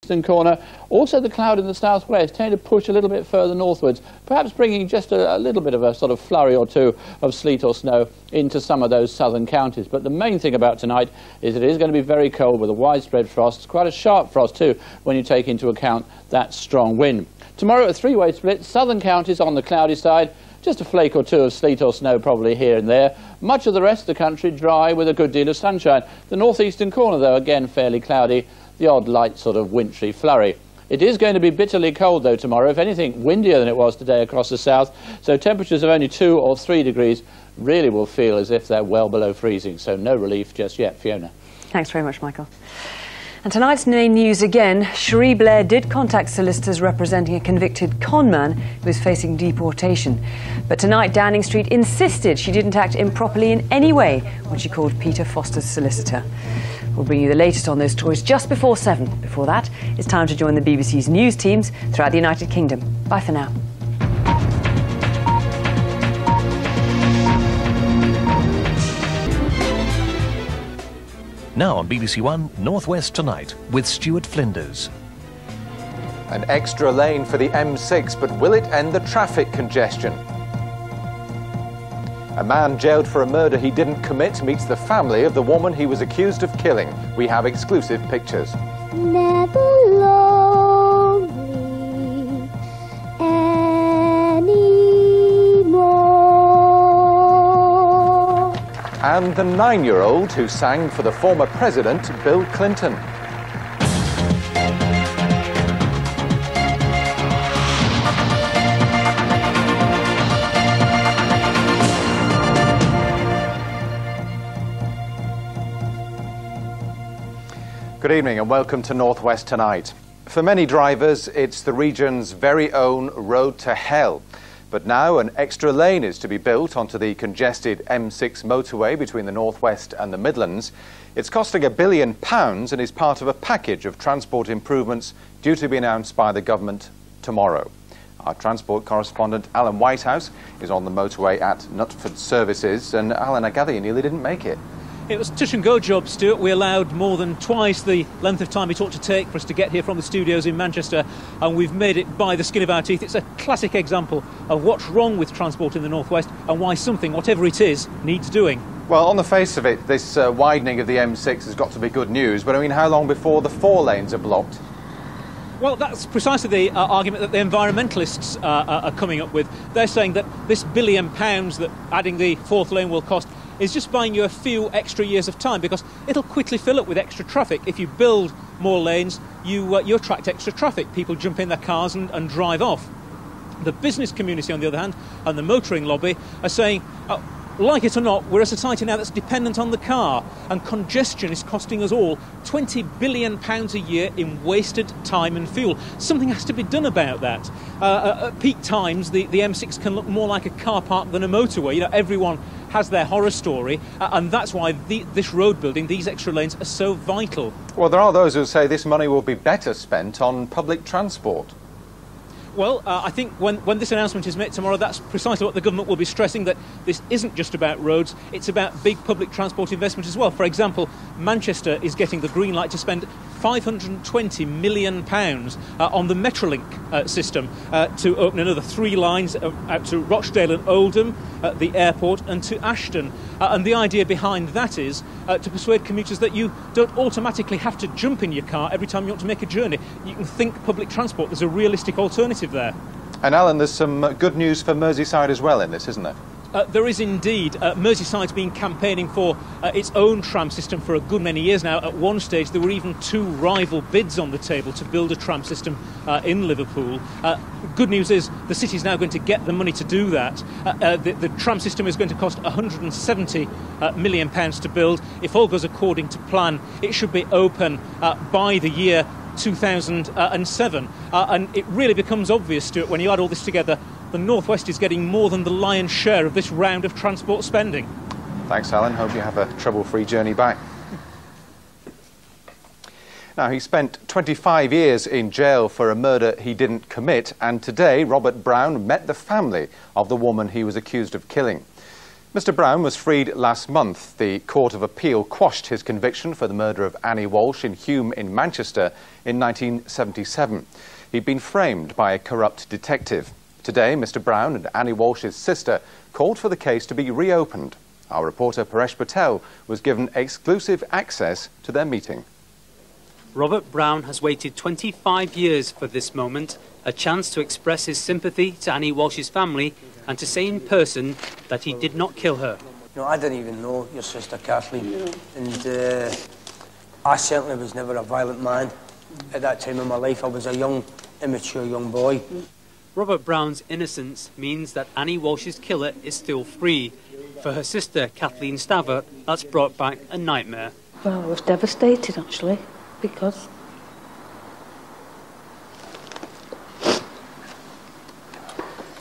eastern corner. Also the cloud in the southwest tend to push a little bit further northwards, perhaps bringing just a little bit of a sort of flurry or two of sleet or snow into some of those southern counties. But the main thing about tonight is it is going to be very cold with a widespread frost, quite a sharp frost too when you take into account that strong wind. Tomorrow a three-way split, southern counties on the cloudy side, just a flake or two of sleet or snow probably here and there. Much of the rest of the country dry with a good deal of sunshine. The northeastern corner though again fairly cloudy, the odd light sort of wintry flurry. It is going to be bitterly cold though tomorrow, if anything windier than it was today across the south, so temperatures of only 2 or 3 degrees really will feel as if they're well below freezing, so no relief just yet. Fiona. Thanks very much, Michael. And tonight's main news again, Cherie Blair did contact solicitors representing a convicted conman who is facing deportation. But tonight Downing Street insisted she didn't act improperly in any way when she called Peter Foster's solicitor. We'll bring you the latest on those stories just before 7. Before that, it's time to join the BBC's news teams throughout the United Kingdom. Bye for now. Now on BBC One, North West Tonight with Stuart Flinders. An extra lane for the M6, but will it end the traffic congestion? A man jailed for a murder he didn't commit meets the family of the woman he was accused of killing. We have exclusive pictures. Never lonely anymore. And the 9-year-old who sang for the former president, Bill Clinton. Good evening and welcome to North West Tonight. For many drivers, it's the region's very own road to hell. But now an extra lane is to be built onto the congested M6 motorway between the North West and the Midlands. It's costing £1 billion and is part of a package of transport improvements due to be announced by the government tomorrow. Our transport correspondent Alan Whitehouse is on the motorway at Knutford Services. And Alan, I gather you nearly didn't make it. It was a touch and go job, Stuart. We allowed more than twice the length of time it ought to take for us to get here from the studios in Manchester, and we've made it by the skin of our teeth. It's a classic example of what's wrong with transport in the North West and why something, whatever it is, needs doing. Well, on the face of it, this widening of the M6 has got to be good news, but I mean, how long before the 4 lanes are blocked? Well, that's precisely the argument that the environmentalists are coming up with. They're saying that this £1 billion that adding the 4th lane will cost is just buying you a few extra years of time, because it'll quickly fill up with extra traffic. If you build more lanes, you attract extra traffic. People jump in their cars and drive off. The business community, on the other hand, and the motoring lobby are saying, like it or not, we're a society now that's dependent on the car, and congestion is costing us all £20 billion a year in wasted time and fuel. Something has to be done about that. At peak times, the M6 can look more like a car park than a motorway. You know, everyone has their horror story, and that's why this road building, these extra lanes, are so vital. Well, there are those who say this money will be better spent on public transport. Well, I think when this announcement is made tomorrow, that's precisely what the government will be stressing, that this isn't just about roads, it's about big public transport investment as well. For example, Manchester is getting the green light to spend £520 million on the Metrolink system to open another 3 lines out to Rochdale and Oldham, the airport, and to Ashton. And the idea behind that is to persuade commuters that you don't automatically have to jump in your car every time you want to make a journey. You can think public transport. There's a realistic alternative there. And Alan, there's some good news for Merseyside as well in this, isn't there? There is indeed. Merseyside's been campaigning for its own tram system for a good many years now. At one stage, there were even 2 rival bids on the table to build a tram system in Liverpool. Good news is the city's now going to get the money to do that. The tram system is going to cost £170 million to build. If all goes according to plan, it should be open by the year 2007. And it really becomes obvious, Stuart, when you add all this together, the North West is getting more than the lion's share of this round of transport spending. Thanks, Alan. Hope you have a trouble-free journey back. Now, he spent 25 years in jail for a murder he didn't commit, and today Robert Brown met the family of the woman he was accused of killing. Mr Brown was freed last month. The Court of Appeal quashed his conviction for the murder of Annie Walsh in Hume in Manchester in 1977. He'd been framed by a corrupt detective. Today, Mr Brown and Annie Walsh's sister called for the case to be reopened. Our reporter Paresh Patel was given exclusive access to their meeting. Robert Brown has waited 25 years for this moment, a chance to express his sympathy to Annie Walsh's family and to say in person that he did not kill her. No, I didn't even know your sister Kathleen, and I certainly was never a violent man. At that time in my life, I was a young, immature young boy. Robert Brown's innocence means that Annie Walsh's killer is still free. For her sister, Kathleen Stavert, that's brought back a nightmare. Well, I was devastated, actually, because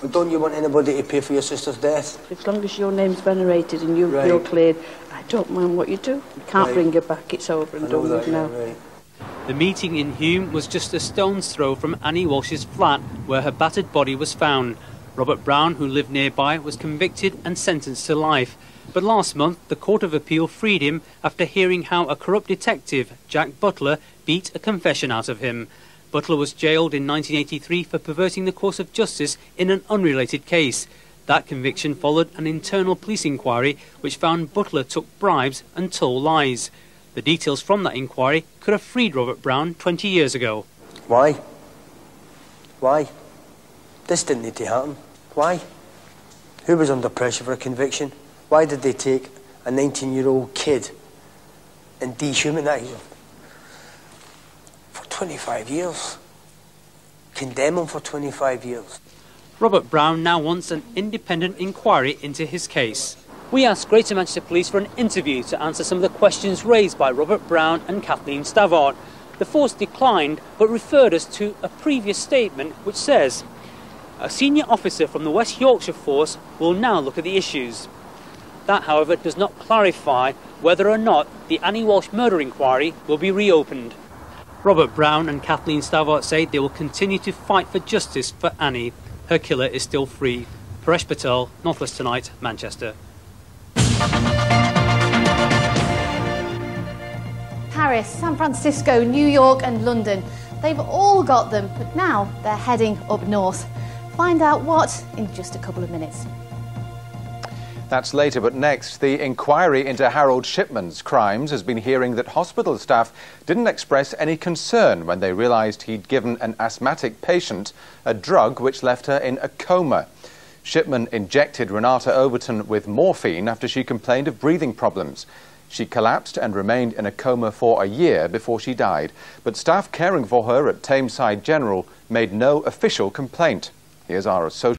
But don't you want anybody to pay for your sister's death? as long as your name's venerated and you're cleared, I don't mind what you do. You can't bring her back, it's over and done with now. Right. The meeting in Hume was just a stone's throw from Annie Walsh's flat, where her battered body was found. Robert Brown, who lived nearby, was convicted and sentenced to life. But last month, the Court of Appeal freed him after hearing how a corrupt detective, Jack Butler, beat a confession out of him. Butler was jailed in 1983 for perverting the course of justice in an unrelated case. That conviction followed an internal police inquiry which found Butler took bribes and told lies. The details from that inquiry could have freed Robert Brown 20 years ago. Why? Why? This didn't need to happen. Why? Who was under pressure for a conviction? Why did they take a 19-year-old kid and dehumanise him? For 25 years. Condemn him for 25 years. Robert Brown now wants an independent inquiry into his case. We asked Greater Manchester Police for an interview to answer some of the questions raised by Robert Brown and Kathleen Stavart. The force declined, but referred us to a previous statement which says, a senior officer from the West Yorkshire Force will now look at the issues. That, however, does not clarify whether or not the Annie Walsh murder inquiry will be reopened. Robert Brown and Kathleen Stavart say they will continue to fight for justice for Annie. Her killer is still free. Paresh Patel, North West Tonight, Manchester. Paris, San Francisco, New York and London. They've all got them, but now they're heading up north. Find out what in just a couple of minutes. That's later, but next, the inquiry into Harold Shipman's crimes has been hearing that hospital staff didn't express any concern when they realised he'd given an asthmatic patient a drug which left her in a coma. Shipman injected Renata Overton with morphine after she complained of breathing problems. She collapsed and remained in a coma for a year before she died, but staff caring for her at Tameside General made no official complaint. Here's our associate